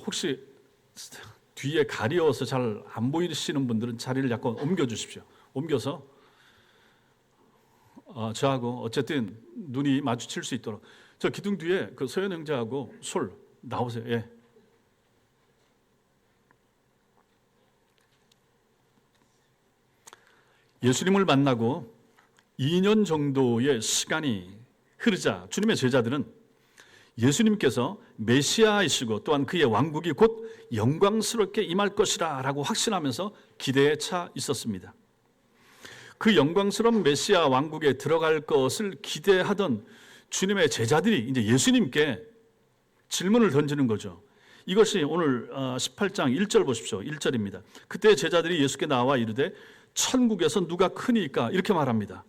혹시 뒤에 가려워서 잘 안 보이시는 분들은 자리를 약간 옮겨 주십시오. 옮겨서 저하고 어쨌든 눈이 마주칠 수 있도록. 저 기둥 뒤에 그 소연 형제하고 솔 나오세요. 예. 예수님을 만나고 2년 정도의 시간이 흐르자 주님의 제자들은 예수님께서 메시아이시고 또한 그의 왕국이 곧 영광스럽게 임할 것이라 라고 확신하면서 기대에 차 있었습니다. 그 영광스러운 메시아 왕국에 들어갈 것을 기대하던 주님의 제자들이 이제 예수님께 질문을 던지는 거죠. 이것이 오늘 18장 1절 보십시오. 1절입니다. 그때 제자들이 예수께 나와 이르되 천국에서 누가 크니까 이렇게 말합니다.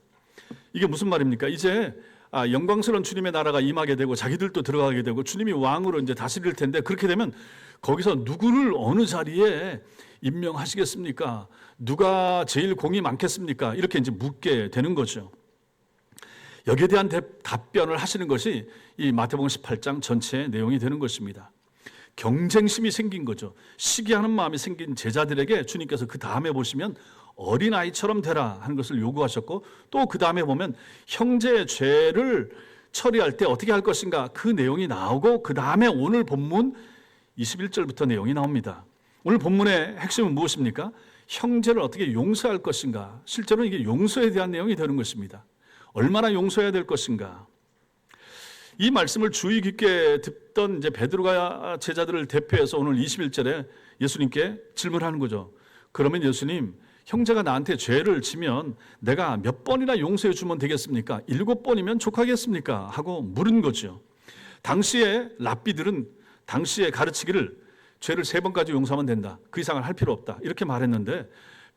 이게 무슨 말입니까? 이제 영광스러운 주님의 나라가 임하게 되고 자기들도 들어가게 되고 주님이 왕으로 이제 다스릴 텐데 그렇게 되면 거기서 누구를 어느 자리에 임명하시겠습니까? 누가 제일 공이 많겠습니까? 이렇게 이제 묻게 되는 거죠. 여기에 대한 답변을 하시는 것이 이 마태복음 18장 전체의 내용이 되는 것입니다. 경쟁심이 생긴 거죠. 시기하는 마음이 생긴 제자들에게 주님께서 그 다음에 보시면 어린아이처럼 되라 하는 것을 요구하셨고 또 그 다음에 보면 형제의 죄를 처리할 때 어떻게 할 것인가 그 내용이 나오고 그 다음에 오늘 본문 21절부터 내용이 나옵니다. 오늘 본문의 핵심은 무엇입니까? 형제를 어떻게 용서할 것인가. 실제로는 이게 용서에 대한 내용이 되는 것입니다. 얼마나 용서해야 될 것인가. 이 말씀을 주의 깊게 듣던 이제 베드로가 제자들을 대표해서 오늘 21절에 예수님께 질문하는 거죠. 그러면 예수님, 형제가 나한테 죄를 지면 내가 몇 번이나 용서해 주면 되겠습니까? 7번이면 족하겠습니까? 하고 물은 거죠. 당시에 랍비들은 당시에 가르치기를 죄를 3번까지 용서하면 된다. 그 이상을 할 필요 없다. 이렇게 말했는데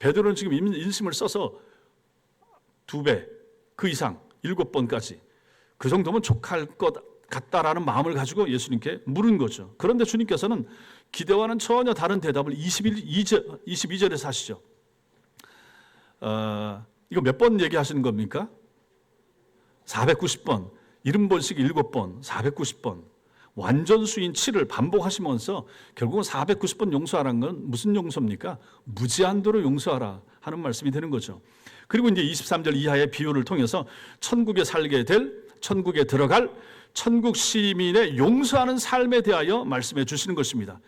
베드로는 지금 인심을 써서 2배, 그 이상 7번까지 그 정도면 족할 것 같다라는 마음을 가지고 예수님께 물은 거죠. 그런데 주님께서는 기대와는 전혀 다른 대답을 22절에서 하시죠. 이거 몇 번 얘기하시는 겁니까? 490번, 70번씩 7번, 490번. 완전수인 7을 반복하시면서 결국은 490번 용서하라는 건 무슨 용서입니까? 무제한도로 용서하라 하는 말씀이 되는 거죠. 그리고 이제 23절 이하의 비유를 통해서 천국에 살게 될, 천국에 들어갈 천국 시민의 용서하는 삶에 대하여 말씀해 주시는 것입니다.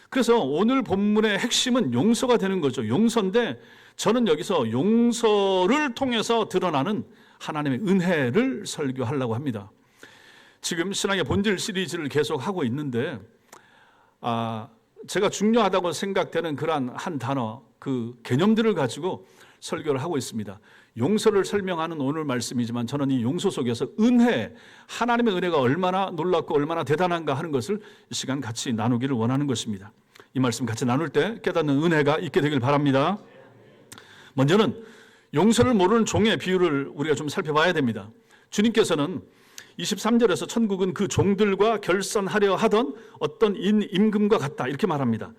그래서 오늘 본문의 핵심은 용서가 되는 거죠. 용서인데 저는 여기서 용서를 통해서 드러나는 하나님의 은혜를 설교하려고 합니다. 지금 신앙의 본질 시리즈를 계속하고 있는데 제가 중요하다고 생각되는 그러한 한 단어, 그 개념들을 가지고 설교를 하고 있습니다. 용서를 설명하는 오늘 말씀이지만 저는 이 용서 속에서 은혜, 하나님의 은혜가 얼마나 놀랍고 얼마나 대단한가 하는 것을 이 시간 같이 나누기를 원하는 것입니다. 이 말씀 같이 나눌 때 깨닫는 은혜가 있게 되길 바랍니다. 먼저는 용서를 모르는 종의 비유를 우리가 좀 살펴봐야 됩니다. 주님께서는 23절에서 천국은 그 종들과 결산하려 하던 어떤 임금과 같다 이렇게 말합니다.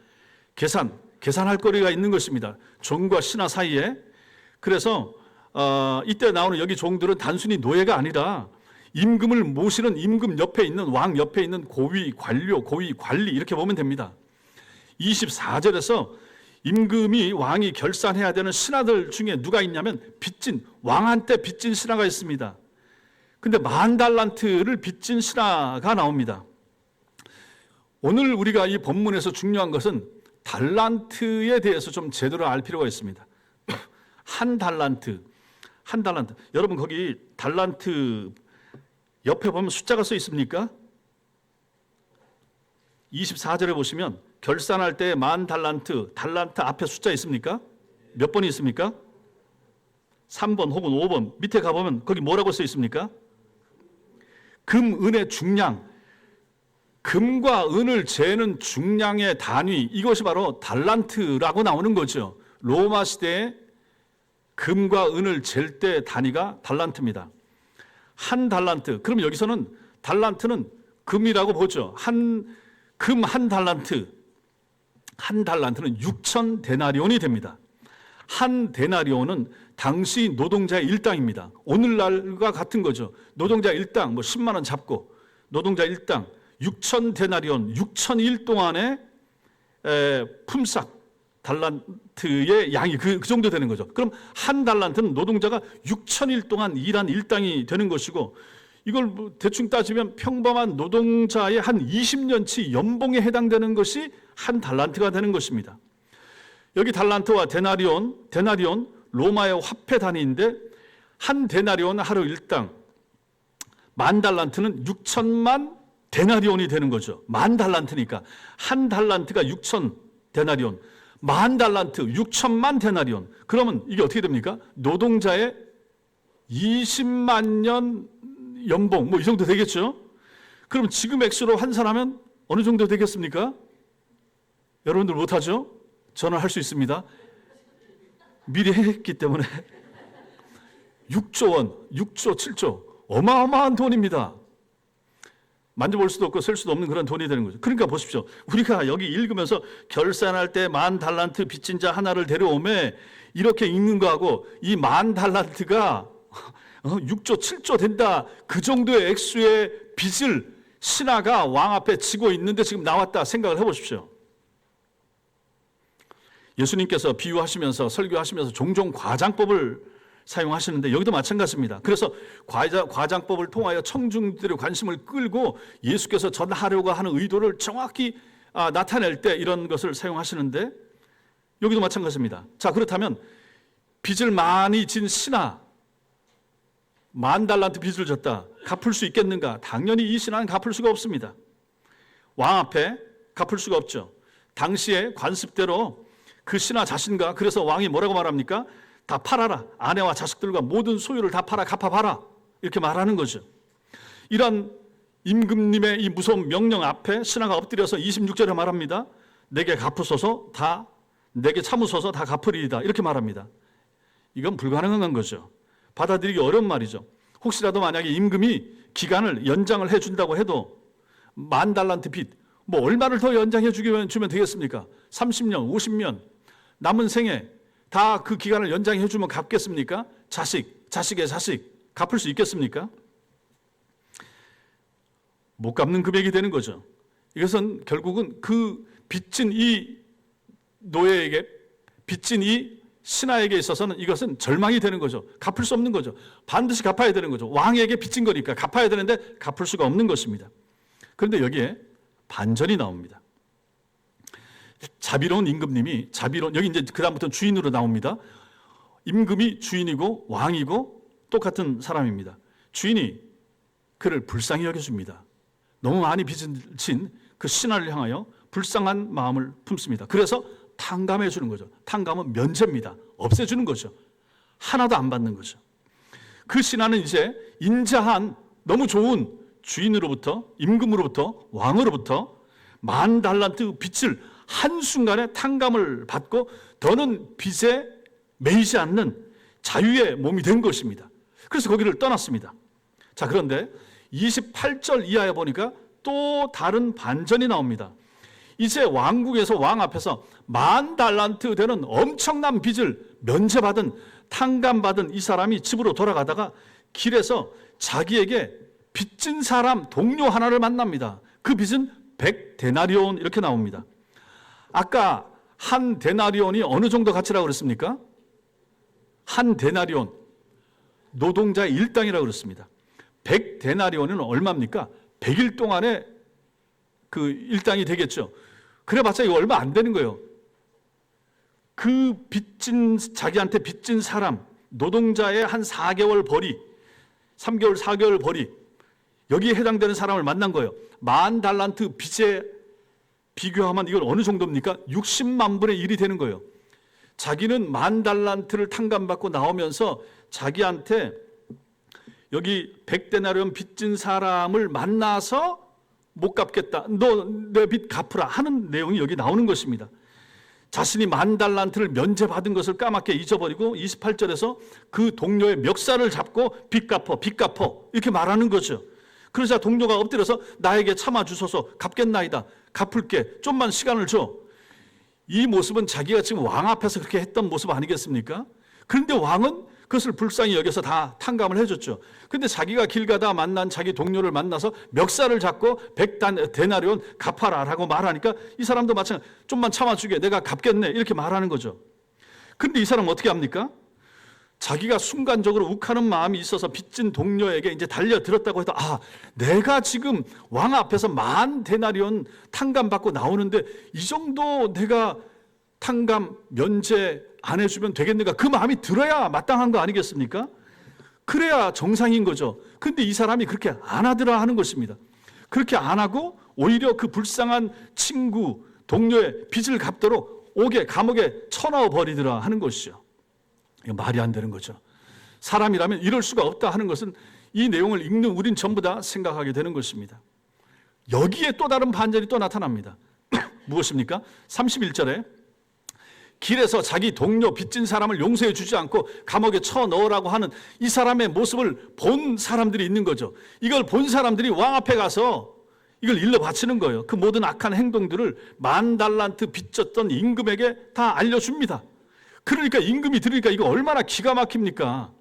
계산할 거리가 있는 것입니다. 종과 신하 사이에. 그래서 이때 나오는 여기 종들은 단순히 노예가 아니라 임금을 모시는 임금 옆에 있는 왕 옆에 있는 고위 관료, 고위 관리 이렇게 보면 됩니다. 24절에서 임금이 왕이 결산해야 되는 신하들 중에 누가 있냐면 왕한테 빚진 신하가 있습니다. 근데 10,000달란트를 빚진 신하가 나옵니다. 오늘 우리가 이 본문에서 중요한 것은 달란트에 대해서 좀 제대로 알 필요가 있습니다. 한 달란트. 여러분 거기 달란트 옆에 보면 숫자가 써 있습니까? 24절에 보시면 결산할 때 10,000달란트, 달란트 앞에 숫자 있습니까? 몇 번이 있습니까? 3번 혹은 5번 밑에 가보면 거기 뭐라고 써 있습니까? 금, 은의 중량, 금과 은을 재는 중량의 단위, 이것이 바로 달란트라고 나오는 거죠. 로마 시대에 금과 은을 잴 때 단위가 달란트입니다. 한 달란트, 그럼 여기서는 달란트는 금이라고 보죠. 금 한 달란트는 6,000데나리온이 됩니다. 한 데나리온은 당시 노동자의 일당입니다. 오늘날과 같은 거죠. 노동자 일당 10만 원 잡고 노동자 일당 6,000데나리온 6,000일 동안에 품삯 달란트의 양이 그 정도 되는 거죠. 그럼 한 달란트는 노동자가 6,000일 동안 일한 일당이 되는 것이고, 이걸 대충 따지면 평범한 노동자의 한 20년치 연봉에 해당되는 것이 한 달란트가 되는 것입니다. 여기 달란트와 데나리온 로마의 화폐 단위인데, 한 데나리온 하루 일당, 만 달란트는 6천만 데나리온이 되는 거죠. 만 달란트니까 한 달란트가 6천 데나리온, 만 달란트 6천만 데나리온. 그러면 이게 어떻게 됩니까? 노동자의 20만 년 연봉 뭐 이 정도 되겠죠? 그럼 지금 액수로 환산하면 어느 정도 되겠습니까? 여러분들 못하죠? 저는 할 수 있습니다. 미리 했기 때문에 6조 원, 6조, 7조 어마어마한 돈입니다. 만져볼 수도 없고 쓸 수도 없는 그런 돈이 되는 거죠. 그러니까 보십시오. 우리가 여기 읽으면서 결산할 때 만 달란트 빚진 자 하나를 데려오매 이렇게 읽는 거하고 이 만 달란트가 6조, 7조 된다. 그 정도의 액수의 빚을 신하가 왕 앞에 지고 있는데 지금 나왔다 생각을 해보십시오. 예수님께서 비유하시면서 설교하시면서 종종 과장법을 사용하시는데 여기도 마찬가지입니다. 그래서 과장법을 통하여 청중들의 관심을 끌고 예수께서 전하려고 하는 의도를 정확히 나타낼 때 이런 것을 사용하시는데 여기도 마찬가지입니다. 자, 그렇다면 빚을 많이 진 신하, 만 달란트 빚을 졌다. 갚을 수 있겠는가? 당연히 이 신하는 갚을 수가 없습니다. 왕 앞에 갚을 수가 없죠. 당시의 관습대로 그 신하 자신과, 그래서 왕이 뭐라고 말합니까? 다 팔아라. 아내와 자식들과 모든 소유를 다 팔아 갚아봐라. 이렇게 말하는 거죠. 이런 임금님의 이 무서운 명령 앞에 신하가 엎드려서 26절에 말합니다. 내게 갚으소서 다, 내게 참으소서 다 갚으리이다. 이렇게 말합니다. 이건 불가능한 거죠. 받아들이기 어려운 말이죠. 혹시라도 만약에 임금이 기간을 연장을 해준다고 해도 만 달란트 빚, 뭐 얼마를 더 연장해 주면 되겠습니까? 30년, 50년, 남은 생에 다 그 기간을 연장해 주면 갚겠습니까? 자식의 자식 갚을 수 있겠습니까? 못 갚는 금액이 되는 거죠. 이것은 결국은 그 빚진 이 노예에게, 빚진 이 신하에게 있어서는 이것은 절망이 되는 거죠. 갚을 수 없는 거죠. 반드시 갚아야 되는 거죠. 왕에게 빚진 거니까 갚아야 되는데 갚을 수가 없는 것입니다. 그런데 여기에 반전이 나옵니다. 자비로운 임금님이, 여기 이제 그다음부터 주인으로 나옵니다. 임금이 주인이고 왕이고 똑같은 사람입니다. 주인이 그를 불쌍히 여겨줍니다. 너무 많이 빚을 진 그 신하를 향하여 불쌍한 마음을 품습니다. 그래서 탕감해 주는 거죠. 탕감은 면제입니다. 없애주는 거죠. 하나도 안 받는 거죠. 그 신하는 이제 인자한 너무 좋은 주인으로부터, 임금으로부터, 왕으로부터 만 달란트 빚을 한순간에 탕감을 받고 더는 빚에 매이지 않는 자유의 몸이 된 것입니다. 그래서 거기를 떠났습니다. 자, 그런데 28절 이하에 보니까 또 다른 반전이 나옵니다. 이제 왕국에서 왕 앞에서 만 달란트 되는 엄청난 빚을 면제받은, 탕감받은 이 사람이 집으로 돌아가다가 길에서 자기에게 빚진 사람 동료 하나를 만납니다. 그 빚은 100데나리온 이렇게 나옵니다. 아까 한 데나리온이 어느 정도 가치라고 그랬습니까? 한 데나리온, 노동자의 일당이라고 그랬습니다. 100데나리온은 얼마입니까? 100일 동안의 그 일당이 되겠죠. 그래봤자 이거 얼마 안 되는 거예요. 그 자기한테 빚진 사람, 노동자의 한 4개월 벌이, 3개월, 4개월 벌이, 여기에 해당되는 사람을 만난 거예요. 만 달란트 빚에 비교하면 이건 어느 정도입니까? 60만 분의 1이 되는 거예요. 자기는 만 달란트를 탕감받고 나오면서 자기한테 여기 100데나리온 빚진 사람을 만나서 못 갚겠다. 너 내 빚 갚으라 하는 내용이 여기 나오는 것입니다. 자신이 만 달란트를 면제받은 것을 까맣게 잊어버리고 28절에서 그 동료의 멱살을 잡고 빚 갚어 이렇게 말하는 거죠. 그러자 동료가 엎드려서 나에게 참아주소서, 갚겠나이다, 갚을게, 좀만 시간을 줘. 이 모습은 자기가 지금 왕 앞에서 그렇게 했던 모습 아니겠습니까? 그런데 왕은 그것을 불쌍히 여겨서 다 탕감을 해줬죠. 근데 자기가 길 가다 만난 자기 동료를 만나서 멱살을 잡고 100데나리온 갚아라라고 말하니까 이 사람도 마찬가지, 좀만 참아주게, 내가 갚겠네, 이렇게 말하는 거죠. 근데 이 사람은 어떻게 합니까? 자기가 순간적으로 욱하는 마음이 있어서 빚진 동료에게 이제 달려들었다고 해도, 내가 지금 왕 앞에서 10,000데나리온 탕감받고 나오는데 이 정도 내가 탕감 면제 안 해주면 되겠는가, 그 마음이 들어야 마땅한 거 아니겠습니까? 그래야 정상인 거죠. 근데 이 사람이 그렇게 안 하더라 하는 것입니다. 그렇게 안 하고 오히려 그 불쌍한 친구, 동료의 빚을 갚도록 감옥에 쳐넣어 버리더라 하는 것이죠. 이거 말이 안 되는 거죠. 사람이라면 이럴 수가 없다 하는 것은 이 내용을 읽는 우린 전부 다 생각하게 되는 것입니다. 여기에 또 다른 반전이 또 나타납니다. 무엇입니까? 31절에 길에서 자기 동료 빚진 사람을 용서해 주지 않고 감옥에 쳐넣으라고 하는 이 사람의 모습을 본 사람들이 있는 거죠. 이걸 본 사람들이 왕 앞에 가서 이걸 일러 바치는 거예요. 그 모든 악한 행동들을 10,000달란트 빚졌던 임금에게 다 알려줍니다. 그러니까 임금이 들으니까 이거 얼마나 기가 막힙니까?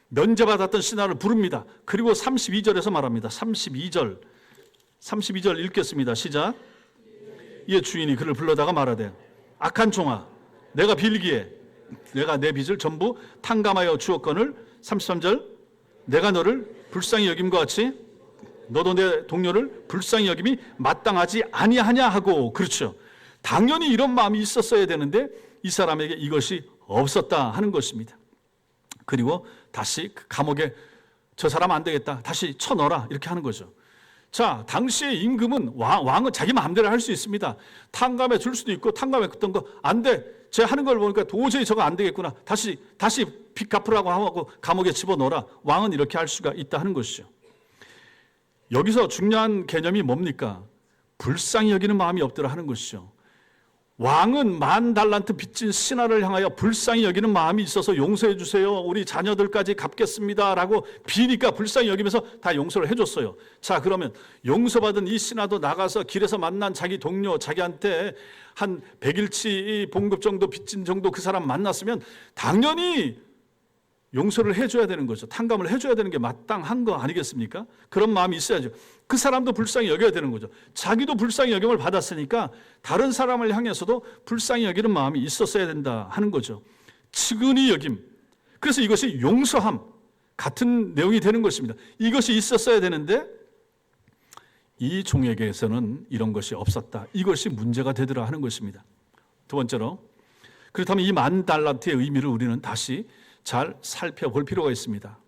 면제받았던 신하를 부릅니다. 그리고 32절에서 말합니다. 32절 읽겠습니다. 시작. 이에 주인이 그를 불러다가 말하되, 악한 종아, 내가 빌기에 내가 내 빚을 전부 탕감하여 주었거늘. 33절, 내가 너를 불쌍히 여김과 같이 너도 내 동료를 불쌍히 여김이 마땅하지 아니하냐 하고. 그렇죠. 당연히 이런 마음이 있었어야 되는데 이 사람에게 이것이 없었다 하는 것입니다. 그리고 다시 그 감옥에 저 사람 안 되겠다, 다시 쳐넣어라, 이렇게 하는 거죠. 자, 당시의 임금은 왕은 자기 마음대로 할 수 있습니다. 탕감해 줄 수도 있고, 탕감해 줬던 거 안 돼, 제 하는 걸 보니까 도저히 저거 안 되겠구나, 다시 빚 갚으라고 하고 감옥에 집어넣어라. 왕은 이렇게 할 수가 있다 하는 것이죠. 여기서 중요한 개념이 뭡니까? 불쌍히 여기는 마음이 없더라 하는 것이죠. 왕은 10,000달란트 빚진 신하를 향하여 불쌍히 여기는 마음이 있어서 용서해 주세요, 우리 자녀들까지 갚겠습니다 라고 비니까 불쌍히 여기면서 다 용서를 해줬어요. 자, 그러면 용서받은 이 신하도 나가서 길에서 만난 자기 동료, 자기한테 한 100일치 봉급 정도 빚진 정도 그 사람 만났으면 당연히 용서를 해줘야 되는 거죠. 탕감을 해줘야 되는 게 마땅한 거 아니겠습니까? 그런 마음이 있어야죠. 그 사람도 불쌍히 여겨야 되는 거죠. 자기도 불쌍히 여김을 받았으니까 다른 사람을 향해서도 불쌍히 여기는 마음이 있었어야 된다 하는 거죠. 측은히 여김. 그래서 이것이 용서함, 같은 내용이 되는 것입니다. 이것이 있었어야 되는데 이 종에게서는 이런 것이 없었다. 이것이 문제가 되더라 하는 것입니다. 두 번째로, 그렇다면 이 10,000달란트의 의미를 우리는 다시 잘 살펴볼 필요가 있습니다.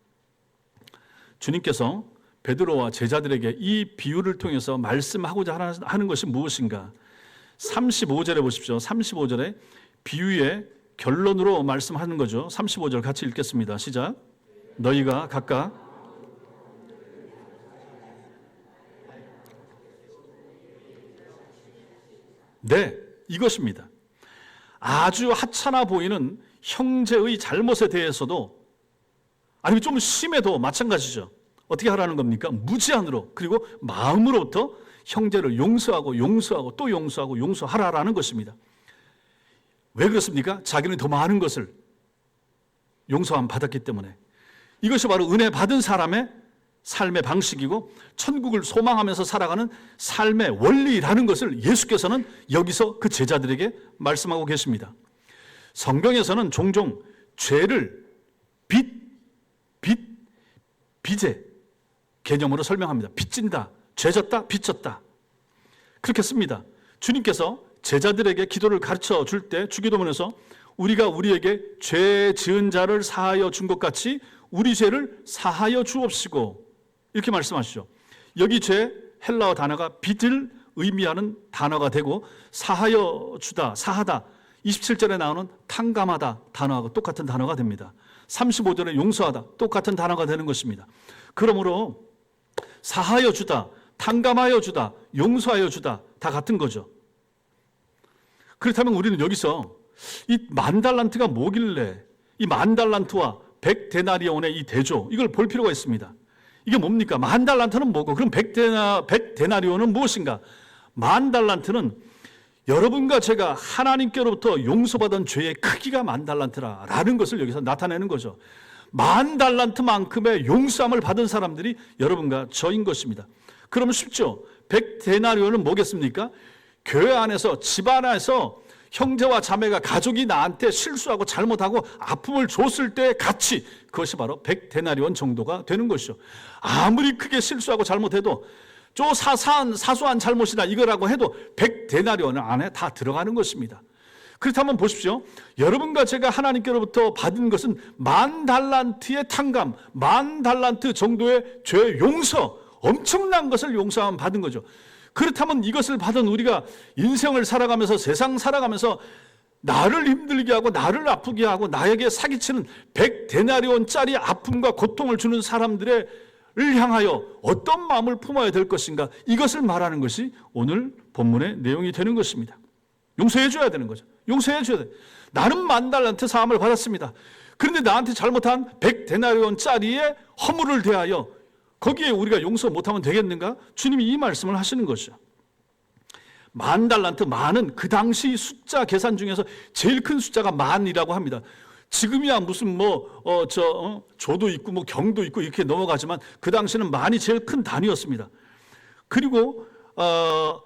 주님께서 베드로와 제자들에게 이 비유를 통해서 말씀하고자 하는 것이 무엇인가? 35절에 보십시오. 35절에 비유의 결론으로 말씀하는 거죠. 35절 같이 읽겠습니다. 시작. 너희가 각각 이것입니다. 아주 하찮아 보이는 형제의 잘못에 대해서도, 아니면 좀 심해도 마찬가지죠. 어떻게 하라는 겁니까? 무제한으로, 그리고 마음으로부터 형제를 용서하고 또 용서하고 용서하라라는 것입니다. 왜 그렇습니까? 자기는 더 많은 것을 용서함 받았기 때문에. 이것이 바로 은혜 받은 사람의 삶의 방식이고 천국을 소망하면서 살아가는 삶의 원리라는 것을 예수께서는 여기서 그 제자들에게 말씀하고 계십니다. 성경에서는 종종 죄를 빚의 개념으로 설명합니다. 빚진다, 죄졌다, 빚졌다, 그렇게 씁니다. 주님께서 제자들에게 기도를 가르쳐 줄 때 주기도문에서 우리가 우리에게 죄 지은 자를 사하여 준 것 같이 우리 죄를 사하여 주옵시고, 이렇게 말씀하시죠. 여기 죄, 헬라어 단어가 빚을 의미하는 단어가 되고, 사하여 주다, 사하다, 27절에 나오는 탕감하다 단어하고 똑같은 단어가 됩니다. 35절에 용서하다, 똑같은 단어가 되는 것입니다. 그러므로 사하여 주다, 탕감하여 주다, 용서하여 주다, 다 같은 거죠. 그렇다면 우리는 여기서 이 10,000달란트가 뭐길래 이 10,000달란트와 100데나리온의 이 대조, 이걸 볼 필요가 있습니다. 이게 뭡니까? 10,000달란트는 뭐고, 그럼 100데나리온은 무엇인가? 10,000달란트는 여러분과 제가 하나님께로부터 용서받은 죄의 크기가 10,000달란트라 라는 것을 여기서 나타내는 거죠. 10,000달란트만큼의 용서함을 받은 사람들이 여러분과 저인 것입니다. 그러면 쉽죠. 100데나리온은 뭐겠습니까? 교회 안에서, 집 안에서 형제와 자매가, 가족이 나한테 실수하고 잘못하고 아픔을 줬을 때의 가치, 그것이 바로 100데나리온 정도가 되는 것이죠. 아무리 크게 실수하고 잘못해도 사소한 잘못이다 이거라고 해도 100데나리온 안에 다 들어가는 것입니다. 그렇다면 보십시오. 여러분과 제가 하나님께로부터 받은 것은 10,000달란트의 탕감, 10,000달란트 정도의 죄 용서, 엄청난 것을 용서함 받은 거죠. 그렇다면 이것을 받은 우리가 인생을 살아가면서, 세상 살아가면서 나를 힘들게 하고 나를 아프게 하고 나에게 사기치는 100데나리온짜리 아픔과 고통을 주는 사람들을 향하여 어떤 마음을 품어야 될 것인가, 이것을 말하는 것이 오늘 본문의 내용이 되는 것입니다. 용서해 줘야 되는 거죠. 용서해 줘야 돼. 나는 10,000달란트 사함을 받았습니다. 그런데 나한테 잘못한 100데나리온짜리의 허물을 대하여 거기에 우리가 용서 못하면 되겠는가? 주님이 이 말씀을 하시는 것이죠. 10,000달란트, 만은 그 당시 숫자 계산 중에서 제일 큰 숫자가 만이라고 합니다. 지금이야 무슨 조도 있고 경도 있고 이렇게 넘어가지만 그 당시는 만이 제일 큰 단위였습니다. 그리고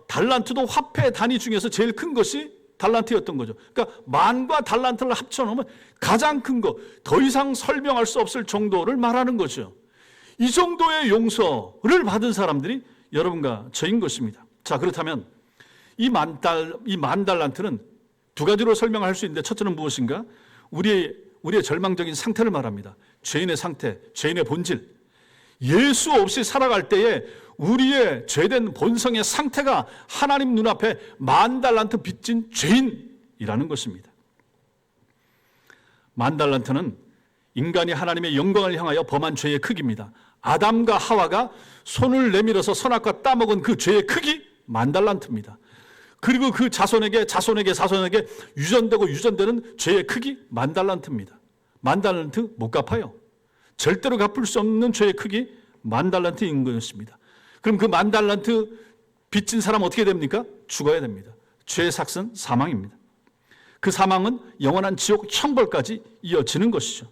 달란트도 화폐 단위 중에서 제일 큰 것이 달란트였던 거죠. 그러니까 만과 달란트를 합쳐놓으면 가장 큰 거, 더 이상 설명할 수 없을 정도를 말하는 거죠. 이 정도의 용서를 받은 사람들이 여러분과 저인 것입니다. 자, 그렇다면 이 10,000달란트는 두 가지로 설명할 수 있는데, 첫째는 무엇인가? 우리의 절망적인 상태를 말합니다. 죄인의 상태, 죄인의 본질. 예수 없이 살아갈 때에 우리의 죄된 본성의 상태가 하나님 눈앞에 10,000달란트 빚진 죄인이라는 것입니다. 10,000달란트는 인간이 하나님의 영광을 향하여 범한 죄의 크기입니다. 아담과 하와가 손을 내밀어서 선악과 따먹은 그 죄의 크기 10,000달란트입니다. 그리고 그 자손에게 유전되는 죄의 크기 10,000달란트입니다. 10,000달란트 못 갚아요. 절대로 갚을 수 없는 죄의 크기 10,000달란트인 것입니다. 그럼 그 10,000달란트 빚진 사람 어떻게 됩니까? 죽어야 됩니다. 죄의 삭은 사망입니다. 그 사망은 영원한 지옥 형벌까지 이어지는 것이죠.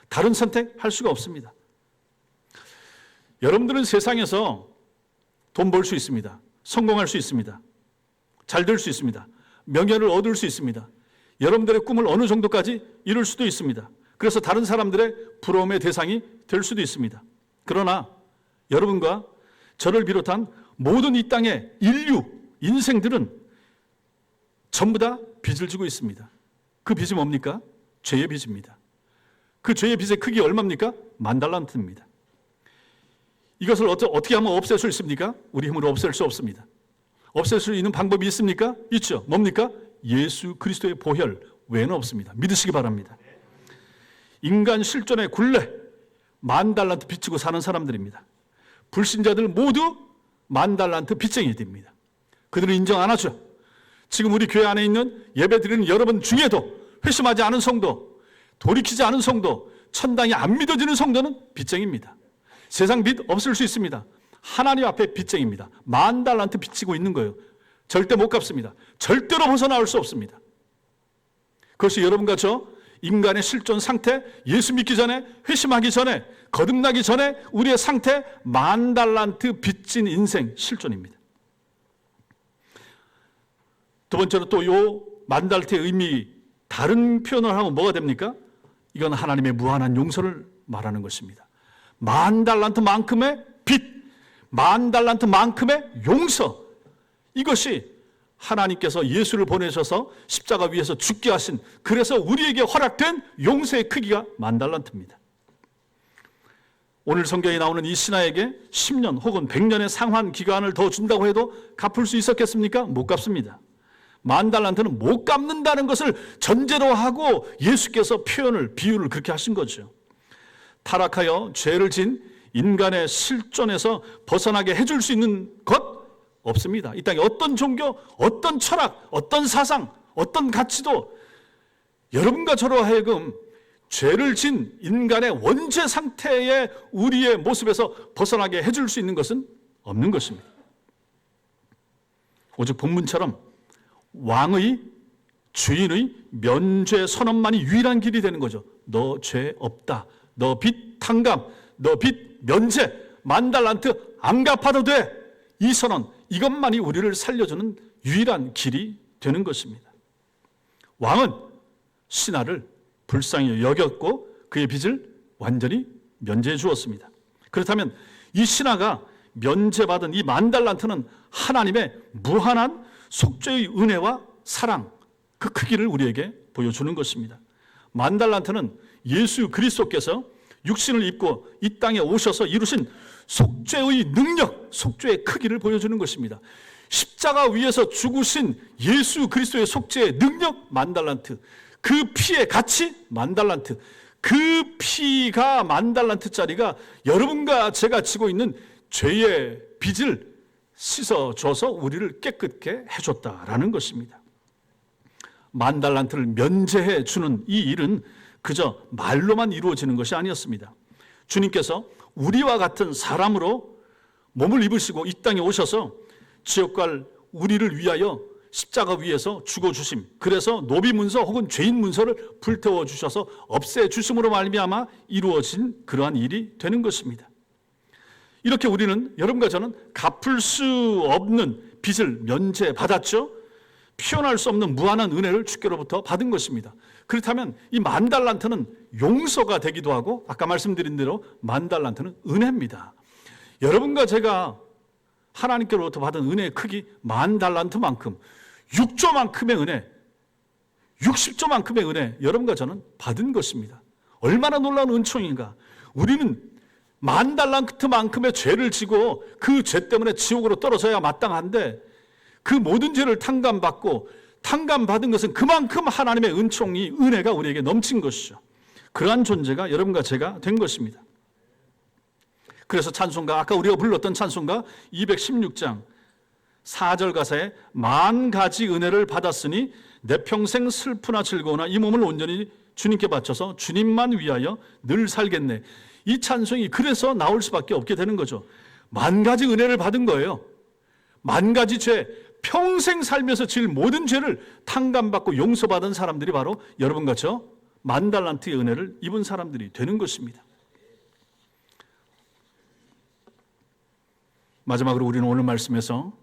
다른 선택할 수가 없습니다. 여러분들은 세상에서 돈 벌 수 있습니다. 성공할 수 있습니다. 잘 될 수 있습니다. 명예를 얻을 수 있습니다. 여러분들의 꿈을 어느 정도까지 이룰 수도 있습니다. 그래서 다른 사람들의 부러움의 대상이 될 수도 있습니다. 그러나 여러분과 저를 비롯한 모든 이 땅의 인생들은 전부 다 빚을 지고 있습니다. 그 빚이 뭡니까? 죄의 빚입니다. 그 죄의 빚의 크기 얼마입니까? 10,000달란트입니다. 이것을 어떻게 하면 없앨 수 있습니까? 우리 힘으로 없앨 수 없습니다. 없앨 수 있는 방법이 있습니까? 있죠. 뭡니까? 예수 그리스도의 보혈 외에는 없습니다. 믿으시기 바랍니다. 인간 실존의 굴레, 10,000달란트 빚지고 사는 사람들입니다. 불신자들 모두 10,000달란트 빚쟁이들입니다. 그들은 인정 안 하죠. 지금 우리 교회 안에 있는 예배드리는 여러분 중에도 회심하지 않은 성도, 돌이키지 않은 성도, 천당이 안 믿어지는 성도는 빚쟁이입니다. 세상 빚 없을 수 있습니다. 하나님 앞에 빚쟁이입니다. 10,000달란트 빚지고 있는 거예요. 절대 못 갚습니다. 절대로 벗어나올 수 없습니다. 그것이 여러분과 저 인간의 실존 상태, 예수 믿기 전에, 회심하기 전에, 거듭나기 전에 우리의 상태, 10,000달란트 빚진 인생 실존입니다. 두 번째로 또 요 10,000달란트의 의미, 다른 표현을 하면 뭐가 됩니까? 이건 하나님의 무한한 용서를 말하는 것입니다. 10,000달란트만큼의 빚, 10,000달란트만큼의 용서, 이것이 하나님께서 예수를 보내셔서 십자가 위에서 죽게 하신, 그래서 우리에게 허락된 용서의 크기가 10,000달란트입니다. 오늘 성경에 나오는 이 신하에게 10년 혹은 100년의 상환 기간을 더 준다고 해도 갚을 수 있었겠습니까? 못 갚습니다. 10,000달란트는 못 갚는다는 것을 전제로 하고 예수께서 비유를 그렇게 하신 거죠. 타락하여 죄를 진 인간의 실존에서 벗어나게 해줄 수 있는 것 없습니다. 이 땅에 어떤 종교, 어떤 철학, 어떤 사상, 어떤 가치도 여러분과 저로 하여금 죄를 진 인간의 원죄 상태의 우리의 모습에서 벗어나게 해줄 수 있는 것은 없는 것입니다. 오직 본문처럼 왕의 주인의 면죄 선언만이 유일한 길이 되는 거죠. 너 죄 없다. 너 빚 탕감. 너 빚 면제. 10,000달란트 안 갚아도 돼. 이 선언, 이것만이 우리를 살려주는 유일한 길이 되는 것입니다. 왕은 신하를 불쌍히 여겼고 그의 빚을 완전히 면제해 주었습니다. 그렇다면 이 신하가 면제받은 이 10,000달란트는 하나님의 무한한 속죄의 은혜와 사랑, 그 크기를 우리에게 보여주는 것입니다. 10,000달란트는 예수 그리스도께서 육신을 입고 이 땅에 오셔서 이루신 속죄의 능력, 속죄의 크기를 보여주는 것입니다. 십자가 위에서 죽으신 예수 그리스도의 속죄의 능력 10,000달란트, 그 피의 가치 10,000달란트, 그 피가 10,000달란트짜리가 여러분과 제가 지고 있는 죄의 빚을 씻어줘서 우리를 깨끗게 해줬다라는 것입니다. 10,000달란트를 면제해 주는 이 일은 그저 말로만 이루어지는 것이 아니었습니다. 주님께서 우리와 같은 사람으로 몸을 입으시고 이 땅에 오셔서 지옥 갈 우리를 위하여 십자가 위에서 죽어주심, 그래서 노비문서 혹은 죄인 문서를 불태워 주셔서 없애 주심으로 말미암아 이루어진 그러한 일이 되는 것입니다. 이렇게 우리는, 여러분과 저는 갚을 수 없는 빚을 면제받았죠. 표현할 수 없는 무한한 은혜를 주께로부터 받은 것입니다. 그렇다면 이 10,000달란트는 용서가 되기도 하고, 아까 말씀드린 대로 10,000달란트는 은혜입니다. 여러분과 제가 하나님께로부터 받은 은혜의 크기 10,000달란트만큼, 6조만큼의 은혜, 60조만큼의 은혜, 여러분과 저는 받은 것입니다. 얼마나 놀라운 은총인가. 우리는 10,000달란트만큼의 죄를 지고 그 죄 때문에 지옥으로 떨어져야 마땅한데, 그 모든 죄를 탕감받고, 탕감받은 것은 그만큼 하나님의 은총이, 은혜가 우리에게 넘친 것이죠. 그러한 존재가 여러분과 제가 된 것입니다. 그래서 찬송가, 아까 우리가 불렀던 찬송가 216장 4절 가사에 10,000가지 은혜를 받았으니 내 평생 슬프나 즐거우나 이 몸을 온전히 주님께 바쳐서 주님만 위하여 늘 살겠네. 이 찬송이 그래서 나올 수밖에 없게 되는 거죠. 10,000가지 은혜를 받은 거예요. 10,000가지 죄, 평생 살면서 지을 모든 죄를 탕감받고 용서받은 사람들이 바로 여러분과 저 10,000달란트의 은혜를 입은 사람들이 되는 것입니다. 마지막으로 우리는 오늘 말씀에서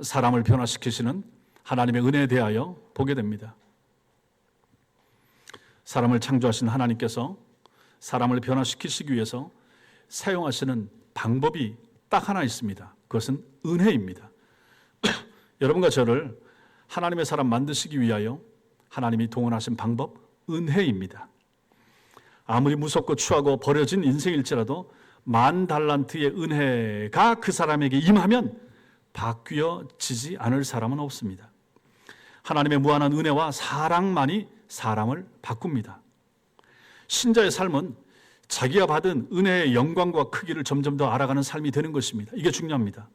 사람을 변화시키시는 하나님의 은혜에 대하여 보게 됩니다. 사람을 창조하신 하나님께서 사람을 변화시키시기 위해서 사용하시는 방법이 딱 하나 있습니다. 그것은 은혜입니다. 여러분과 저를 하나님의 사람 만드시기 위하여 하나님이 동원하신 방법, 은혜입니다. 아무리 무섭고 추하고 버려진 인생일지라도 10,000달란트의 은혜가 그 사람에게 임하면 바뀌어지지 않을 사람은 없습니다. 하나님의 무한한 은혜와 사랑만이 사람을 바꿉니다. 신자의 삶은 자기가 받은 은혜의 영광과 크기를 점점 더 알아가는 삶이 되는 것입니다. 이게 중요합니다.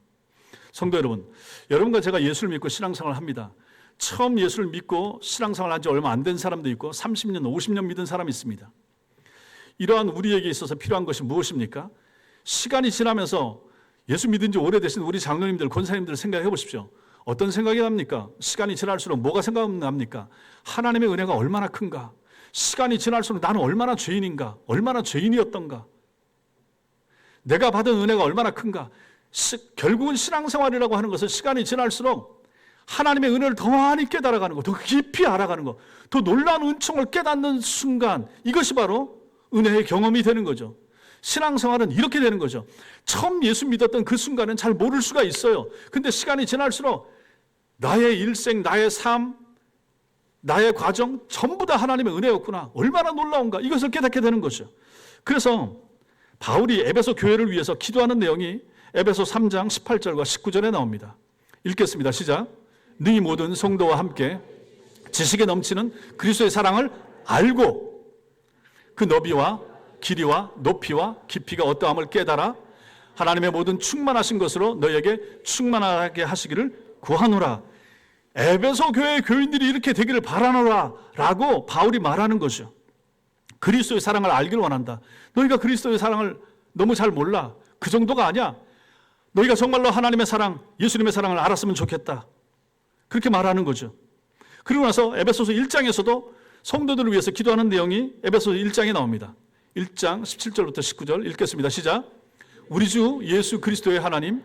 성도 여러분, 여러분과 제가 예수를 믿고 신앙생활을 합니다. 처음 예수를 믿고 신앙생활을 한 지 얼마 안 된 사람도 있고 30년, 50년 믿은 사람이 있습니다. 이러한 우리에게 있어서 필요한 것이 무엇입니까? 시간이 지나면서 예수 믿은 지 오래되신 우리 장로님들, 권사님들 생각해 보십시오. 어떤 생각이 납니까? 시간이 지날수록 뭐가 생각납니까? 하나님의 은혜가 얼마나 큰가? 시간이 지날수록 나는 얼마나 죄인인가? 얼마나 죄인이었던가? 내가 받은 은혜가 얼마나 큰가? 결국은 신앙생활이라고 하는 것은 시간이 지날수록 하나님의 은혜를 더 많이 깨달아가는 것, 더 깊이 알아가는 것, 더 놀라운 은총을 깨닫는 순간, 이것이 바로 은혜의 경험이 되는 거죠. 신앙생활은 이렇게 되는 거죠. 처음 예수 믿었던 그 순간은 잘 모를 수가 있어요. 근데 시간이 지날수록 나의 일생, 나의 삶, 나의 과정 전부 다 하나님의 은혜였구나. 얼마나 놀라운가. 이것을 깨닫게 되는 거죠. 그래서 바울이 에베소 교회를 위해서 기도하는 내용이 에베소 3장 18절과 19절에 나옵니다. 읽겠습니다. 시작. 너희 모든 성도와 함께 지식에 넘치는 그리스도의 사랑을 알고 그 너비와 길이와 높이와 깊이가 어떠함을 깨달아 하나님의 모든 충만하신 것으로 너희에게 충만하게 하시기를 구하노라. 에베소 교회의 교인들이 이렇게 되기를 바라노라 라고 바울이 말하는 거죠. 그리스도의 사랑을 알기를 원한다. 너희가 그리스도의 사랑을 너무 잘 몰라. 그 정도가 아니야. 너희가 정말로 하나님의 사랑, 예수님의 사랑을 알았으면 좋겠다. 그렇게 말하는 거죠. 그리고 나서 에베소서 1장에서도 성도들을 위해서 기도하는 내용이 에베소서 1장에 나옵니다. 1장 17절부터 19절 읽겠습니다. 시작. 우리 주 예수 그리스도의 하나님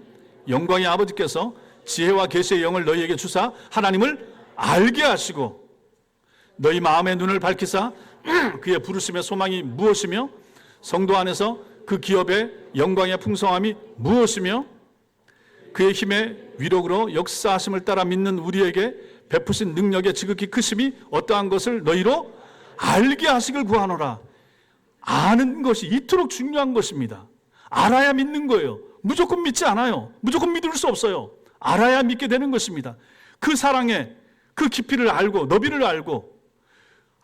영광의 아버지께서 지혜와 계시의 영을 너희에게 주사 하나님을 알게 하시고 너희 마음의 눈을 밝히사 그의 부르심의 소망이 무엇이며 성도 안에서 그 기업의 영광의 풍성함이 무엇이며 그의 힘의 위력으로 역사하심을 따라 믿는 우리에게 베푸신 능력의 지극히 크심이 어떠한 것을 너희로 알게 하시길 구하노라. 아는 것이 이토록 중요한 것입니다. 알아야 믿는 거예요. 무조건 믿지 않아요. 무조건 믿을 수 없어요. 알아야 믿게 되는 것입니다. 그 사랑의 그 깊이를 알고 너비를 알고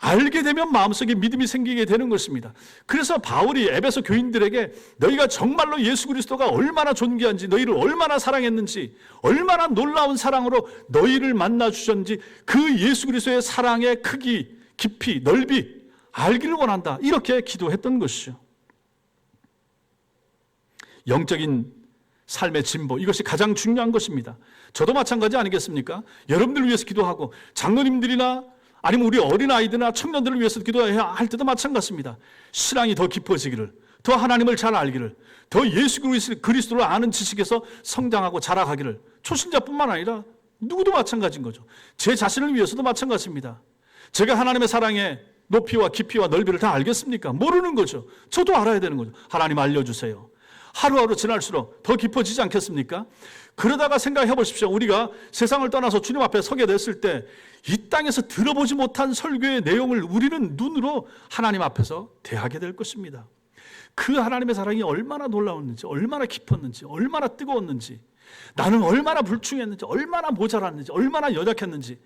알게 되면 마음속에 믿음이 생기게 되는 것입니다. 그래서 바울이 에베소 교인들에게 너희가 정말로 예수 그리스도가 얼마나 존귀한지, 너희를 얼마나 사랑했는지, 얼마나 놀라운 사랑으로 너희를 만나 주셨는지 그 예수 그리스도의 사랑의 크기, 깊이, 넓이 알기를 원한다. 이렇게 기도했던 것이죠. 영적인 삶의 진보, 이것이 가장 중요한 것입니다. 저도 마찬가지 아니겠습니까? 여러분들을 위해서 기도하고 장로님들이나 아니면 우리 어린아이들이나 청년들을 위해서 기도해야 할 때도 마찬가지입니다. 신앙이 더 깊어지기를, 더 하나님을 잘 알기를, 더 예수 그리스도를 아는 지식에서 성장하고 자라가기를, 초신자뿐만 아니라 누구도 마찬가지인 거죠. 제 자신을 위해서도 마찬가지입니다. 제가 하나님의 사랑의 높이와 깊이와 넓이를 다 알겠습니까? 모르는 거죠. 저도 알아야 되는 거죠. 하나님 알려주세요. 하루하루 지날수록 더 깊어지지 않겠습니까? 그러다가 생각해 보십시오. 우리가 세상을 떠나서 주님 앞에 서게 됐을 때 이 땅에서 들어보지 못한 설교의 내용을 우리는 눈으로 하나님 앞에서 대하게 될 것입니다. 그 하나님의 사랑이 얼마나 놀라웠는지, 얼마나 깊었는지, 얼마나 뜨거웠는지, 나는 얼마나 불충했는지, 얼마나 모자랐는지, 얼마나 연약했는지,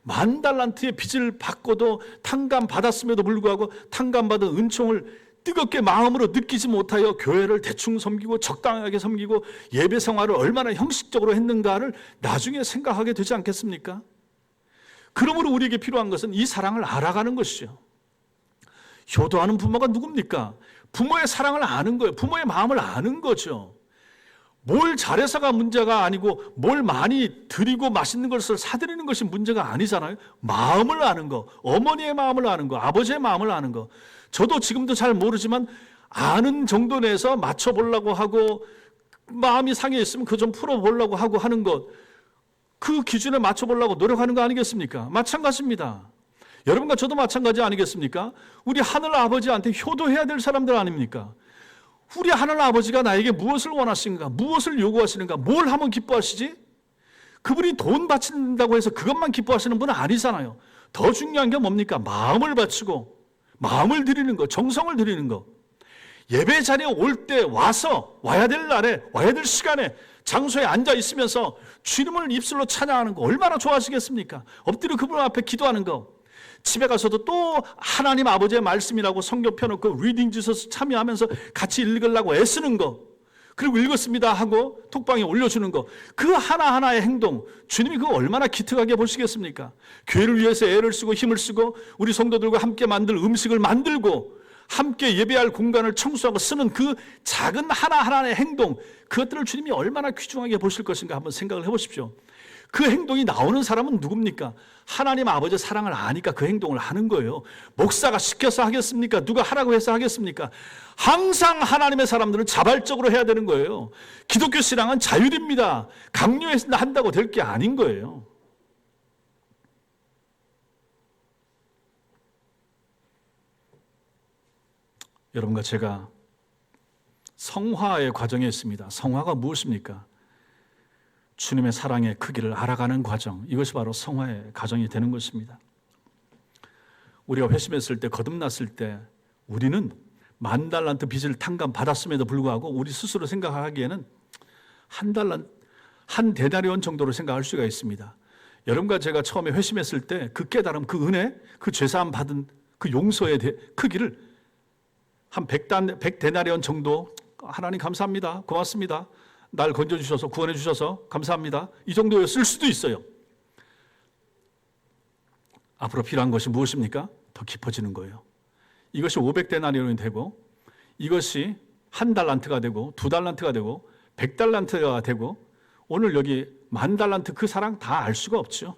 10,000달란트의 빚을 받고도 탕감받았음에도 불구하고 탕감받은 은총을 뜨겁게 마음으로 느끼지 못하여 교회를 대충 섬기고 적당하게 섬기고 예배 생활을 얼마나 형식적으로 했는가를 나중에 생각하게 되지 않겠습니까? 그러므로 우리에게 필요한 것은 이 사랑을 알아가는 것이죠. 효도하는 부모가 누굽니까? 부모의 사랑을 아는 거예요. 부모의 마음을 아는 거죠. 뭘 잘해서가 문제가 아니고 뭘 많이 드리고 맛있는 것을 사드리는 것이 문제가 아니잖아요. 마음을 아는 거, 어머니의 마음을 아는 거, 아버지의 마음을 아는 거. 저도 지금도 잘 모르지만 아는 정도 내에서 맞춰보려고 하고 마음이 상해 있으면 그거 좀 풀어보려고 하고 하는 것, 그 기준에 맞춰보려고 노력하는 거 아니겠습니까? 마찬가지입니다. 여러분과 저도 마찬가지 아니겠습니까? 우리 하늘 아버지한테 효도해야 될 사람들 아닙니까? 우리 하늘 아버지가 나에게 무엇을 원하시는가? 무엇을 요구하시는가? 뭘 하면 기뻐하시지? 그분이 돈 바친다고 해서 그것만 기뻐하시는 분은 아니잖아요. 더 중요한 게 뭡니까? 마음을 바치고 마음을 드리는 거, 정성을 드리는 거. 예배 자리에 올 때 와야 될 날에, 와야 될 시간에 장소에 앉아 있으면서 주님을 입술로 찬양하는 거 얼마나 좋아하시겠습니까? 엎드려 그분 앞에 기도하는 거. 집에 가서도 또 하나님 아버지의 말씀이라고 성경 펴놓고 리딩 지서스 참여하면서 같이 읽으려고 애쓰는 거. 그리고 읽었습니다 하고 톡방에 올려주는 거. 그 하나하나의 행동, 주님이 그거 얼마나 기특하게 보시겠습니까? 교회를 위해서 애를 쓰고 힘을 쓰고 우리 성도들과 함께 만들 음식을 만들고 함께 예배할 공간을 청소하고 쓰는 그 작은 하나하나의 행동, 그것들을 주님이 얼마나 귀중하게 보실 것인가 한번 생각을 해보십시오. 그 행동이 나오는 사람은 누굽니까? 하나님 아버지의 사랑을 아니까 그 행동을 하는 거예요. 목사가 시켜서 하겠습니까? 누가 하라고 해서 하겠습니까? 항상 하나님의 사람들은 자발적으로 해야 되는 거예요. 기독교 신앙은 자율입니다. 강요해서 한다고 될 게 아닌 거예요. 여러분과 제가 성화의 과정에 있습니다. 성화가 무엇입니까? 주님의 사랑의 크기를 알아가는 과정, 이것이 바로 성화의 과정이 되는 것입니다. 우리가 회심했을 때, 거듭났을 때 우리는 10,000달란트 빚을 탕감받았음에도 불구하고 우리 스스로 생각하기에는 한 데나리온 정도로 생각할 수가 있습니다. 여러분과 제가 처음에 회심했을 때 그 깨달음, 그 은혜, 그 죄사함 받은 그 용서의 크기를 한 100데나리온 정도, 하나님 감사합니다, 고맙습니다, 날 건져주셔서 구원해 주셔서 감사합니다, 이 정도였을 수도 있어요. 앞으로 필요한 것이 무엇입니까? 더 깊어지는 거예요. 이것이 500데나리온이 되고 이것이 1달란트가 되고 2달란트가 되고 100달란트가 되고 오늘 여기 10,000달란트 그 사랑 다 알 수가 없죠.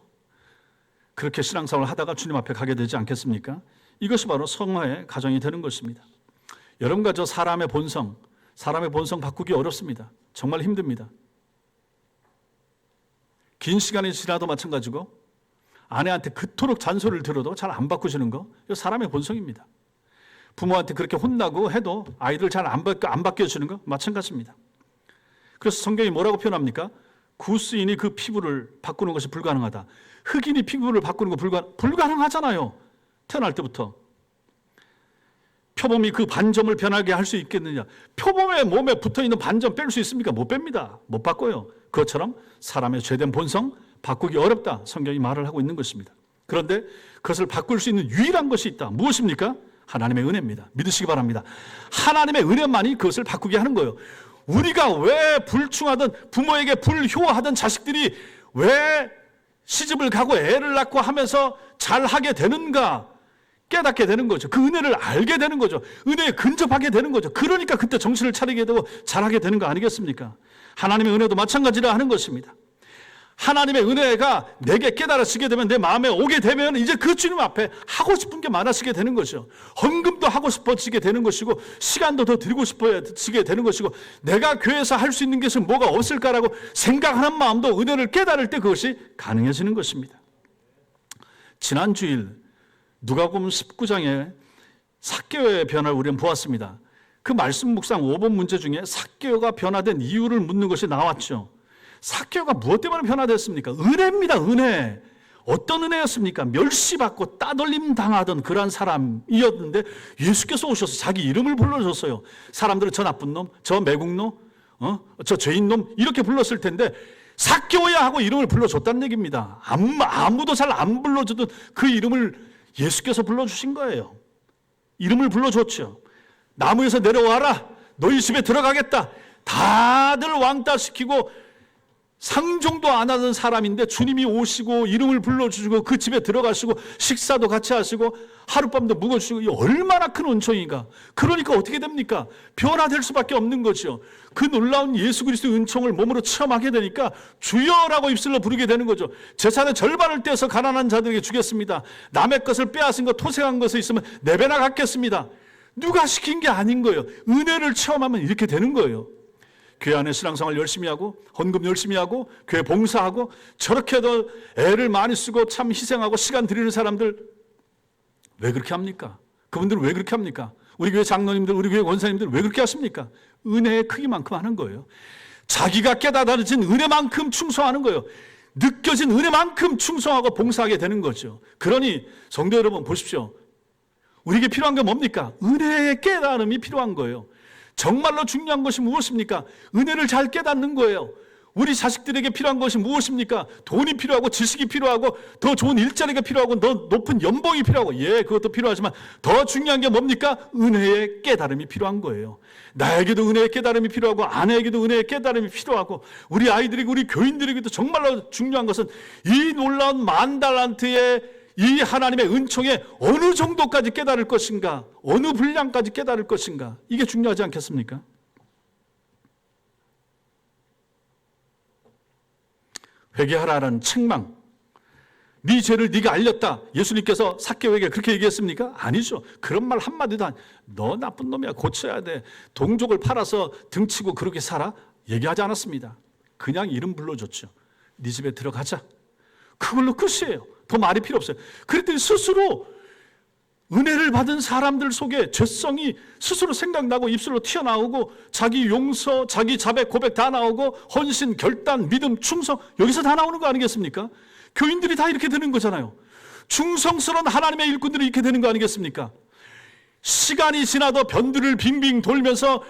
그렇게 신앙생활을 하다가 주님 앞에 가게 되지 않겠습니까? 이것이 바로 성화의 과정이 되는 것입니다. 여러분과 저 사람의 본성 바꾸기 어렵습니다. 정말 힘듭니다. 긴 시간이 지나도 마찬가지고 아내한테 그토록 잔소리를 들어도 잘 안 바꾸시는 거, 이거 사람의 본성입니다. 부모한테 그렇게 혼나고 해도 아이들 잘 안 바뀌어주는 거 마찬가지입니다. 그래서 성경이 뭐라고 표현합니까? 구스인이 그 피부를 바꾸는 것이 불가능하다. 흑인이 피부를 바꾸는 거 불가능하잖아요. 태어날 때부터. 표범이 그 반점을 변하게 할 수 있겠느냐? 표범의 몸에 붙어있는 반점 뺄 수 있습니까? 못 뺍니다. 못 바꿔요. 그것처럼 사람의 죄된 본성 바꾸기 어렵다. 성경이 말을 하고 있는 것입니다. 그런데 그것을 바꿀 수 있는 유일한 것이 있다. 무엇입니까? 하나님의 은혜입니다. 믿으시기 바랍니다. 하나님의 은혜만이 그것을 바꾸게 하는 거예요. 우리가 왜 불충하던 부모에게 불효하던 자식들이 왜 시집을 가고 애를 낳고 하면서 잘하게 되는가 깨닫게 되는 거죠. 그 은혜를 알게 되는 거죠. 은혜에 근접하게 되는 거죠. 그러니까 그때 정신을 차리게 되고 잘하게 되는 거 아니겠습니까? 하나님의 은혜도 마찬가지라 하는 것입니다. 하나님의 은혜가 내게 깨달아지게 되면 내 마음에 오게 되면 이제 그 주님 앞에 하고 싶은 게 많아지게 되는 거죠. 헌금도 하고 싶어지게 되는 것이고 시간도 더 드리고 싶어지게 되는 것이고 내가 교회에서 할 수 있는 것은 뭐가 없을까라고 생각하는 마음도 은혜를 깨달을 때 그것이 가능해지는 것입니다. 지난 주일 누가복음 19장에 삭개오의 변화를 우리는 보았습니다. 그 말씀 묵상 5번 문제 중에 삭개오가 변화된 이유를 묻는 것이 나왔죠. 삭개오가 무엇 때문에 변화됐습니까? 은혜입니다. 은혜. 어떤 은혜였습니까? 멸시받고 따돌림 당하던 그러한 사람이었는데 예수께서 오셔서 자기 이름을 불러줬어요. 사람들은 저 나쁜 놈, 저 매국놈, 저 죄인놈 이렇게 불렀을 텐데 삭개오야 하고 이름을 불러줬다는 얘기입니다. 아무도 잘 안 불러주던 그 이름을 예수께서 불러주신 거예요. 이름을 불러줬죠. 나무에서 내려와라. 너희 집에 들어가겠다. 다들 왕따시키고 상종도 안 하던 사람인데 주님이 오시고 이름을 불러주시고 그 집에 들어가시고 식사도 같이 하시고 하룻밤도 묵어주시고 이 얼마나 큰 은총인가. 그러니까 어떻게 됩니까? 변화될 수밖에 없는 거죠. 그 놀라운 예수 그리스도의 은총을 몸으로 체험하게 되니까 주여라고 입술로 부르게 되는 거죠. 재산의 절반을 떼서 가난한 자들에게 주겠습니다. 남의 것을 빼앗은 것 토색한 것이 있으면 네 배나 갚겠습니다. 누가 시킨 게 아닌 거예요. 은혜를 체험하면 이렇게 되는 거예요. 교회 안에 신앙생활 열심히 하고 헌금 열심히 하고 교회 봉사하고 저렇게도 애를 많이 쓰고 참 희생하고 시간 들이는 사람들 왜 그렇게 합니까? 그분들은 왜 그렇게 합니까? 우리 교회 장로님들, 우리 교회 권사님들 왜 그렇게 하십니까? 은혜의 크기만큼 하는 거예요. 자기가 깨달아진 은혜만큼 충성하는 거예요. 느껴진 은혜만큼 충성하고 봉사하게 되는 거죠. 그러니 성도 여러분 보십시오. 우리에게 필요한 게 뭡니까? 은혜의 깨달음이 필요한 거예요. 정말로 중요한 것이 무엇입니까? 은혜를 잘 깨닫는 거예요. 우리 자식들에게 필요한 것이 무엇입니까? 돈이 필요하고 지식이 필요하고 더 좋은 일자리가 필요하고 더 높은 연봉이 필요하고 그것도 필요하지만 더 중요한 게 뭡니까? 은혜의 깨달음이 필요한 거예요. 나에게도 은혜의 깨달음이 필요하고 아내에게도 은혜의 깨달음이 필요하고 우리 아이들에게 우리 교인들에게도 정말로 중요한 것은 이 놀라운 10,000달란트의 이 하나님의 은총에 어느 정도까지 깨달을 것인가, 어느 분량까지 깨달을 것인가, 이게 중요하지 않겠습니까? 회개하라는 책망, 네 죄를 네가 알렸다. 예수님께서 삭개오에게 그렇게 얘기했습니까? 아니죠. 그런 말 한마디도 너 나쁜 놈이야, 고쳐야 돼. 동족을 팔아서 등치고 그렇게 살아? 얘기하지 않았습니다. 그냥 이름 불러줬죠. 네 집에 들어가자. 그걸로 끝이에요. 더 말이 필요 없어요. 그랬더니 스스로 은혜를 받은 사람들 속에 죄성이 스스로 생각나고 입술로 튀어나오고 자기 용서, 자기 자백, 고백 다 나오고 헌신, 결단, 믿음, 충성 여기서 다 나오는 거 아니겠습니까? 교인들이 다 이렇게 되는 거잖아요. 충성스러운 하나님의 일꾼들이 이렇게 되는 거 아니겠습니까? 시간이 지나도 변두리를 빙빙 돌면서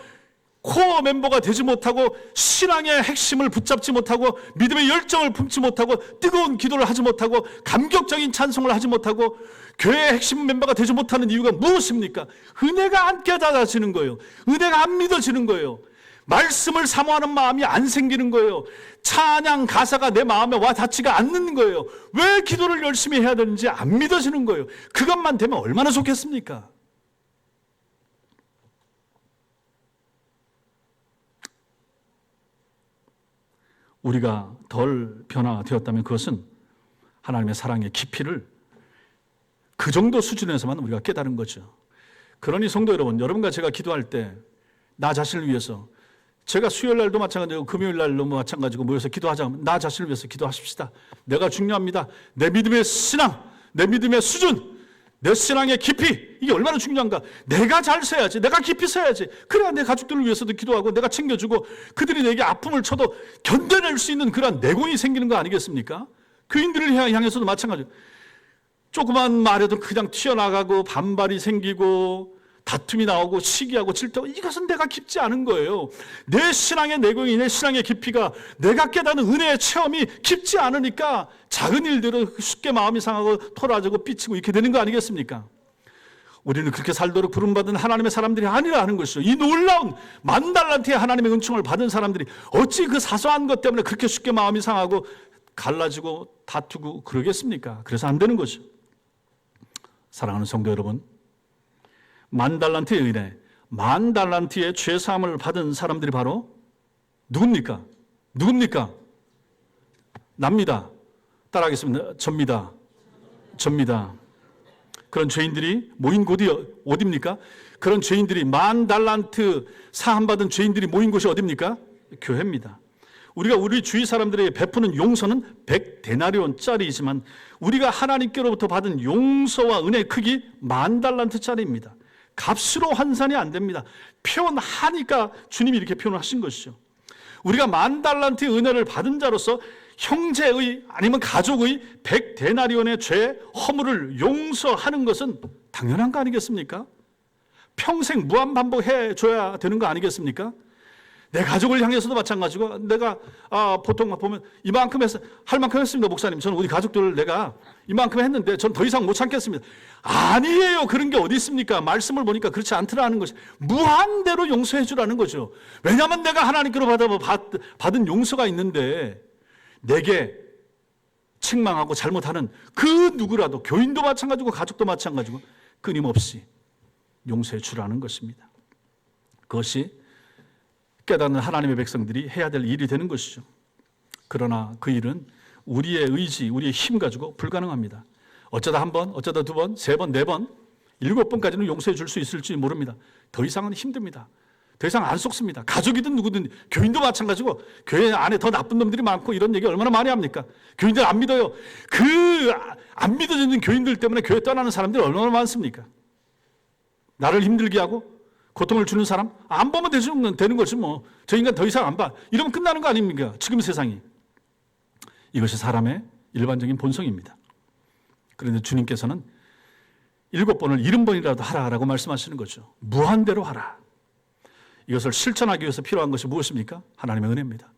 코어 멤버가 되지 못하고 신앙의 핵심을 붙잡지 못하고 믿음의 열정을 품지 못하고 뜨거운 기도를 하지 못하고 감격적인 찬송을 하지 못하고 교회의 핵심 멤버가 되지 못하는 이유가 무엇입니까? 은혜가 안 깨달아지는 거예요. 은혜가 안 믿어지는 거예요. 말씀을 사모하는 마음이 안 생기는 거예요. 찬양 가사가 내 마음에 와 닿지가 않는 거예요. 왜 기도를 열심히 해야 되는지 안 믿어지는 거예요. 그것만 되면 얼마나 좋겠습니까? 우리가 덜 변화되었다면 그것은 하나님의 사랑의 깊이를 그 정도 수준에서만 우리가 깨달은 거죠. 그러니 성도 여러분, 여러분과 제가 기도할 때 나 자신을 위해서, 제가 수요일 날도 마찬가지고 금요일 날도 마찬가지고 모여서 기도하자면 나 자신을 위해서 기도하십시다. 내가 중요합니다. 내 믿음의 신앙, 내 믿음의 수준, 내 신앙의 깊이, 이게 얼마나 중요한가. 내가 잘 서야지, 내가 깊이 서야지. 그래야 내 가족들을 위해서도 기도하고 내가 챙겨주고 그들이 내게 아픔을 쳐도 견뎌낼 수 있는 그러한 내공이 생기는 거 아니겠습니까? 교인들을 향해서도 마찬가지예요. 조그만 말에도 그냥 튀어나가고 반발이 생기고 다툼이 나오고 시기하고 질투하고, 이것은 내가 깊지 않은 거예요. 내 신앙의 내공이, 내 신앙의 깊이가, 내가 깨닫는 은혜의 체험이 깊지 않으니까 작은 일들은 쉽게 마음이 상하고 토라지고 삐치고 이렇게 되는 거 아니겠습니까? 우리는 그렇게 살도록 부름받은 하나님의 사람들이 아니라는 것이죠. 이 놀라운 만달란트의 하나님의 은총을 받은 사람들이 어찌 그 사소한 것 때문에 그렇게 쉽게 마음이 상하고 갈라지고 다투고 그러겠습니까? 그래서 안 되는 거죠. 사랑하는 성도 여러분, 만달란트의 은혜, 만달란트의 죄사함을 받은 사람들이 바로 누굽니까? 누굽니까? 납니다. 따라하겠습니다. 접니다. 그런 죄인들이 모인 곳이 어디입니까? 그런 죄인들이, 만달란트 사함받은 죄인들이 모인 곳이 어디입니까? 교회입니다. 우리가 우리 주위 사람들에게 베푸는 용서는 100데나리온짜리이지만 우리가 하나님께로부터 받은 용서와 은혜의 크기 10,000달란트짜리입니다. 값으로 환산이 안 됩니다. 표현하니까 주님이 이렇게 표현을 하신 것이죠. 우리가 10,000달란트의 은혜를 받은 자로서 형제의 아니면 가족의 100데나리온의 죄 허물을 용서하는 것은 당연한 거 아니겠습니까? 평생 무한반복해 줘야 되는 거 아니겠습니까? 내 가족을 향해서도 마찬가지고, 내가 보통 막 보면 이만큼 할 만큼 했습니다. 목사님, 저는 우리 가족들을 내가 이만큼 했는데 전 더 이상 못 참겠습니다. 아니에요. 그런 게 어디 있습니까? 말씀을 보니까 그렇지 않더라는 것이, 무한대로 용서해 주라는 거죠. 왜냐하면 내가 하나님께로 받은 용서가 있는데, 내게 책망하고 잘못하는 그 누구라도, 교인도 마찬가지고 가족도 마찬가지고 끊임없이 용서해 주라는 것입니다. 그것이 깨닫는 하나님의 백성들이 해야 될 일이 되는 것이죠. 그러나 그 일은 우리의 의지, 우리의 힘 가지고 불가능합니다. 어쩌다 한 번, 어쩌다 두 번, 세 번, 네 번, 7번까지는 용서해 줄 수 있을지 모릅니다. 더 이상은 힘듭니다. 더 이상 안 속습니다. 가족이든 누구든, 교인도 마찬가지고, 교회 안에 더 나쁜 놈들이 많고 이런 얘기 얼마나 많이 합니까? 교인들 안 믿어요. 그 안 믿어지는 교인들 때문에 교회 떠나는 사람들이 얼마나 많습니까? 나를 힘들게 하고 고통을 주는 사람? 안 보면 되는 거지 뭐. 저 인간 더 이상 안 봐. 이러면 끝나는 거 아닙니까? 지금 세상이. 이것이 사람의 일반적인 본성입니다. 그런데 주님께서는 7번을 70번이라도 하라라고 말씀하시는 거죠. 무한대로 하라. 이것을 실천하기 위해서 필요한 것이 무엇입니까? 하나님의 은혜입니다.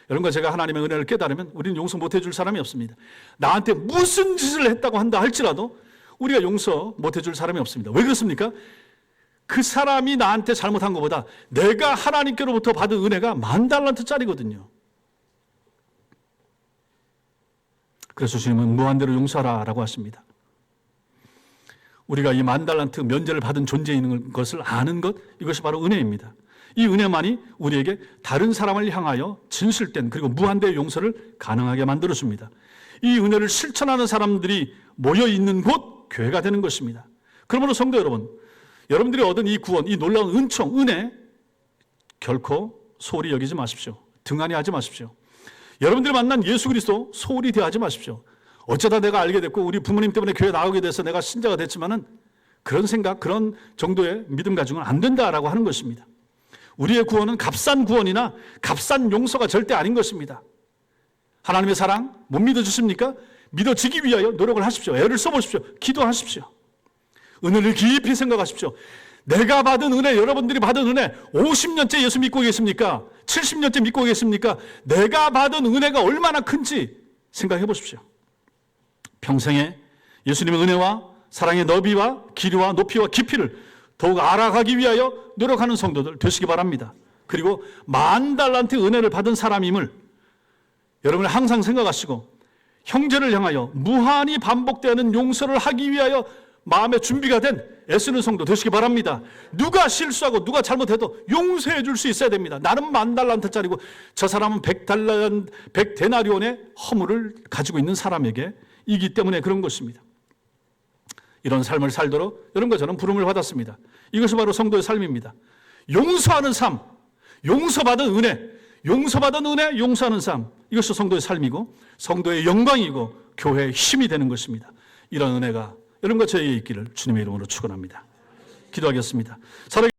여러분과 제가 하나님의 은혜를 깨달으면 우리는 용서 못 해줄 사람이 없습니다. 나한테 무슨 짓을 했다고 한다 할지라도 우리가 용서 못 해줄 사람이 없습니다. 왜 그렇습니까? 그 사람이 나한테 잘못한 것보다 내가 하나님께로부터 받은 은혜가 10,000달란트짜리거든요. 그래서 주님은 무한대로 용서하라라고 하십니다. 우리가 이 10,000달란트 면제를 받은 존재인 것을 아는 것, 이것이 바로 은혜입니다. 이 은혜만이 우리에게 다른 사람을 향하여 진실된 그리고 무한대의 용서를 가능하게 만들어줍니다. 이 은혜를 실천하는 사람들이 모여있는 곳, 교회가 되는 것입니다. 그러므로 성도 여러분, 여러분들이 얻은 이 구원, 이 놀라운 은총, 은혜 결코 소홀히 여기지 마십시오. 등한히 하지 마십시오. 여러분들이 만난 예수 그리스도 소홀히 대하지 마십시오. 어쩌다 내가 알게 됐고 우리 부모님 때문에 교회 나오게 돼서 내가 신자가 됐지만은 그런 생각, 그런 정도의 믿음 가지고는 안 된다라고 하는 것입니다. 우리의 구원은 값싼 구원이나 값싼 용서가 절대 아닌 것입니다. 하나님의 사랑 못 믿어주십니까? 믿어지기 위하여 노력을 하십시오. 애를 써보십시오. 기도하십시오. 은혜를 깊이 생각하십시오. 내가 받은 은혜, 여러분들이 받은 은혜, 50년째 예수 믿고 계십니까? 70년째 믿고 계십니까? 내가 받은 은혜가 얼마나 큰지 생각해 보십시오. 평생에 예수님의 은혜와 사랑의 너비와 길이와 높이와 깊이를 더욱 알아가기 위하여 노력하는 성도들 되시기 바랍니다. 그리고 10,000달란트 은혜를 받은 사람임을 여러분이 항상 생각하시고 형제를 향하여 무한히 반복되는 용서를 하기 위하여 마음의 준비가 된 애쓰는 성도 되시기 바랍니다. 누가 실수하고 누가 잘못해도 용서해 줄 수 있어야 됩니다. 나는 10,000달란트짜리고 저 사람은 100데나리온의 허물을 가지고 있는 사람에게 삶이기 때문에 그런 것입니다. 이런 삶을 살도록 여러분과 저는 부름을 받았습니다. 이것이 바로 성도의 삶입니다. 용서하는 삶, 용서받은 은혜, 용서하는 삶, 이것이 성도의 삶이고 성도의 영광이고 교회의 힘이 되는 것입니다. 이런 은혜가 여러분과 저에게 있기를 주님의 이름으로 축원합니다. 기도하겠습니다.